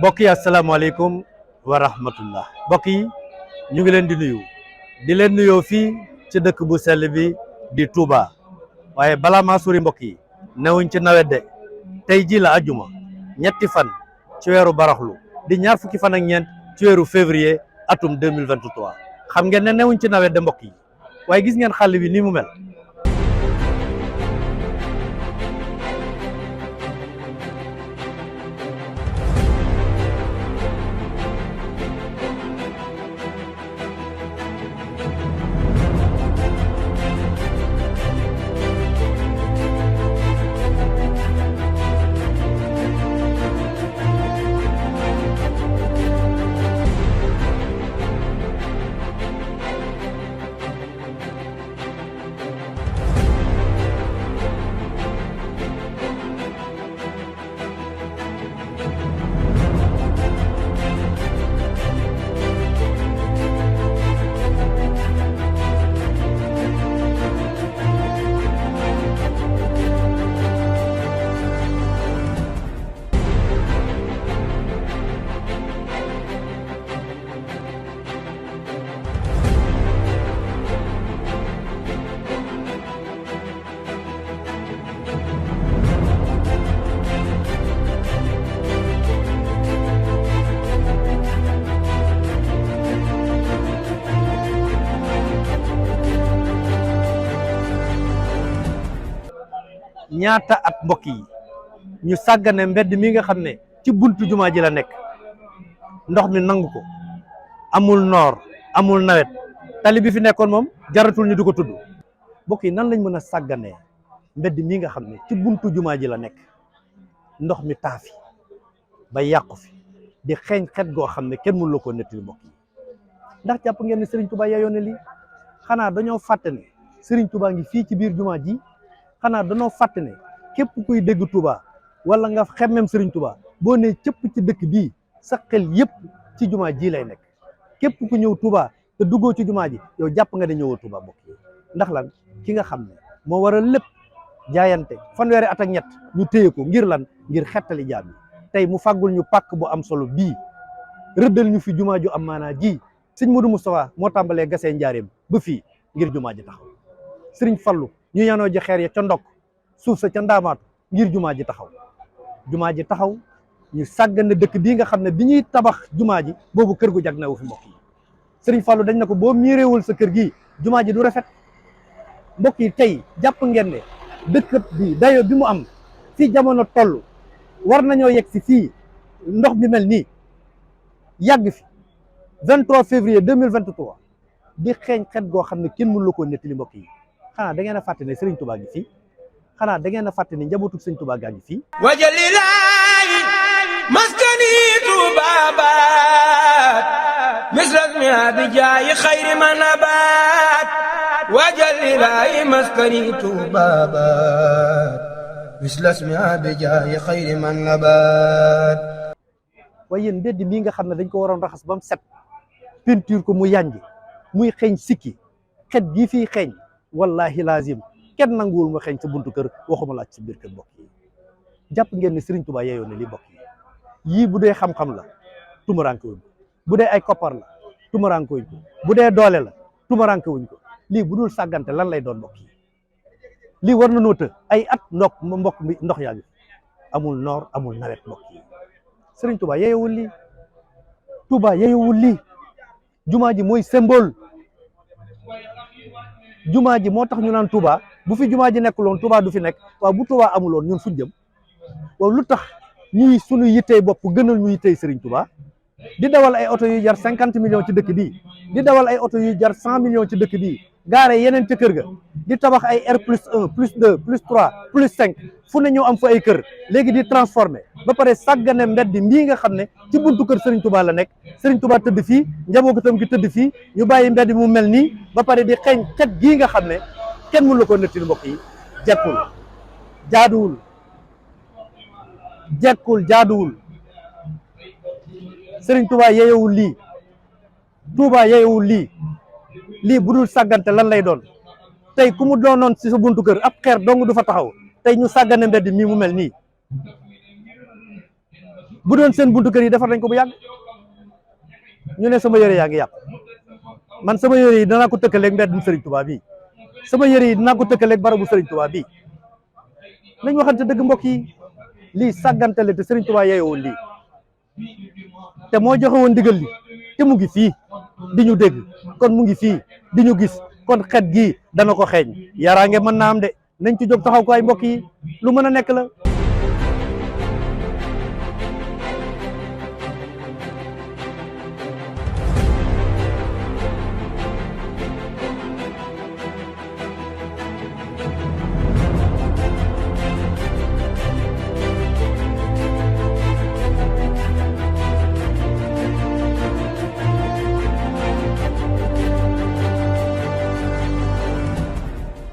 mbokk yi asalaamaaleykum wa rahmatullah mbokk yi ñu ngi leen di nuyu di leen nuyoo fii ci dëkk bu sell bi di Touba waaye balaa maa sori mbokk yi newuñ ci nawet de tey ji la ajuma ñetti fan ci weeru baraxlu di ñaar fukki fan ak ñeent ci weeru février atum 2023 xam ngeen ne newuñ ci nawet de mbokk yi waaye gis ngeen xàll bi ni mu mel. ñaata at mbokk yi ñu sàggane mbedd mi nga xam ne ci buntu jumaa ji la nekk ndox mi nangu ko amul noor amul nawet tali bi fi nekkoon moom jaratul ñu di ko tudd mbokk yi nan lañ mën a sàgganee mbedd mi nga xam ne ci buntu jumaa ji la nekk ndox mi taafi ba yàqu fi di xeeñ xet goo xam ne kenn mënu la ko nettali mbokk yi ndax jàpp ngeen ne Serigne Touba yaayoon na lii xanaa dañoo fàtte ne Serigne Touba ngi fii ci biir jumaa ji xanaa danoo fàtte ne képp kuy dégg Touba wala nga xemmem Serigne Touba boo ne cëpp ci dëkk bii sa xel yëpp ci jumaa ji lay nekk képp ku ñëw Touba te duggoo ci jumaa ji yow jàpp nga ne ñëwoo Touba mbokk yi ndax lan ki nga xam ne moo waral lépp jaayante fanweeri at ak ñett ñu téye ko ngir lan ngir xettali jaam yi tey mu fàggul ñu pàkk bu am solo bii rëddal ñu fi jumaa ju am maanaa ji sëñ Modou Moustapha moo tàmbalee gasee njaareem ba fii ngir jumaa ji taxaw Sëriñ Fallu ñu yanoo ji xeer ya ca ndokk suuf sa ca ndaamaatu ngir jumaa ji taxaw ñu sàggane dëkk bii nga xam ne bi ñuy tabax jumaa ji boobu kër gu jag newu fi mbokk yi Sëriñ Fallu dañ na ko boo miiréewul sa kër gi jumaa ji du rafet mbokk yi tey jàpp ngeen ne dëkk bi dayo bi mu am fii jamono toll war nañoo yegg si fii ndox bi mel nii yàgg fi 23 février 2023 di xeeñ xet goo xam ne kenn mënu la koo nettali mbokk yi xanaa da ngeen a fàtte ne Serigne Touba ngi fii xanaa da ngeen a fàtte ne njabootu Serigne Touba gaa ngi fii wajalilaayi maskani tubabat misrasmi abijaayi xayri manabat wajalilaayi maskani tubabat misrasmi abijaayi xayri manabat waaye yéen mbedd mii nga xam ne dañ ko waroon raxas ba mu set peinture ko mu yànj muy xeeñ sikki xet gii fii xeeñ wallahi lazim kenn nanguwul nga xeeñ sa buntu kër waxuma laaj ci biir kër mbokk yi jàpp ngeen ne Serigne Touba yeyoon ne li mbokk yi yii bu dee xam-xam la tumuranke wuñ ko bu dee ay koppar la tumuranke wuñ ko bu dee doole la tumuranke wuñ ko lii bu dul sàggante lan lay doon mbokk yi lii war na noo të ay at mbokk mi ndox yaa ngi amul noor amul nawet mbokk yi Serigne Touba yeyowul lii Touba yeyowul lii jumaa ji mooy symbole jumaa ji moo tax ñu naan Touba bu fi jumaa ji nekkuloon Touba du fi nekk waaw bu Touba amuloon ñun fuñ jëm waaw lu tax ñuy sunu yittey bopp gënal ñu yittey Serigne Touba di dawal ay oto yu jar 50 millions ci dëkk bii di dawal ay oto yu jar 100 millions ci dëkk bii gaare yeneen ca kër ga di tabax ay R+1 +2 +3 +5 fu ne ñu am fa ay kër léegi di transformer ba pare sàggane mbedd mbii nga xam ne ci buntu kër Serigne Touba la nekk Serigne Touba tëdd fii njabootam gi tëdd fii ñu bàyyi mbedd mu mel nii ba pare di xeeñ xet gii nga xam ne kenn mënu la ko nettali mbokk yi jekkul jaaduwul Serigne Touba yeyewul lii Touba yeyewul lii bu dul sàggante lan lay doon tey ku mu doonoon ci sa buntu kër ab xeer dong du fa taxaw tey ñu sàggane mbedd mii mu mel nii bu doon seen buntu kër yi defar nañ ko bu yàgg. ñu ne sama yére yaa ngi yàqu man sama yére yi danaa ko tëkkaleeg mbeddum Serigne Touba bii sama yére yi dinaa ko tëkkaleeg barabu Serigne Touba bii nañ waxante dëgg mbokk yi lii sàggantale te Serigne Touba yeyoo woon lii te moo joxe woon ndigal li te mu ngi fii di ñu dégg kon mu ngi fii di ñu gis kon xet gii dana ko xeeñ yaraange mën naa am de nañ ci jóg taxaw ko ay mbokk yi lu mën a nekk la.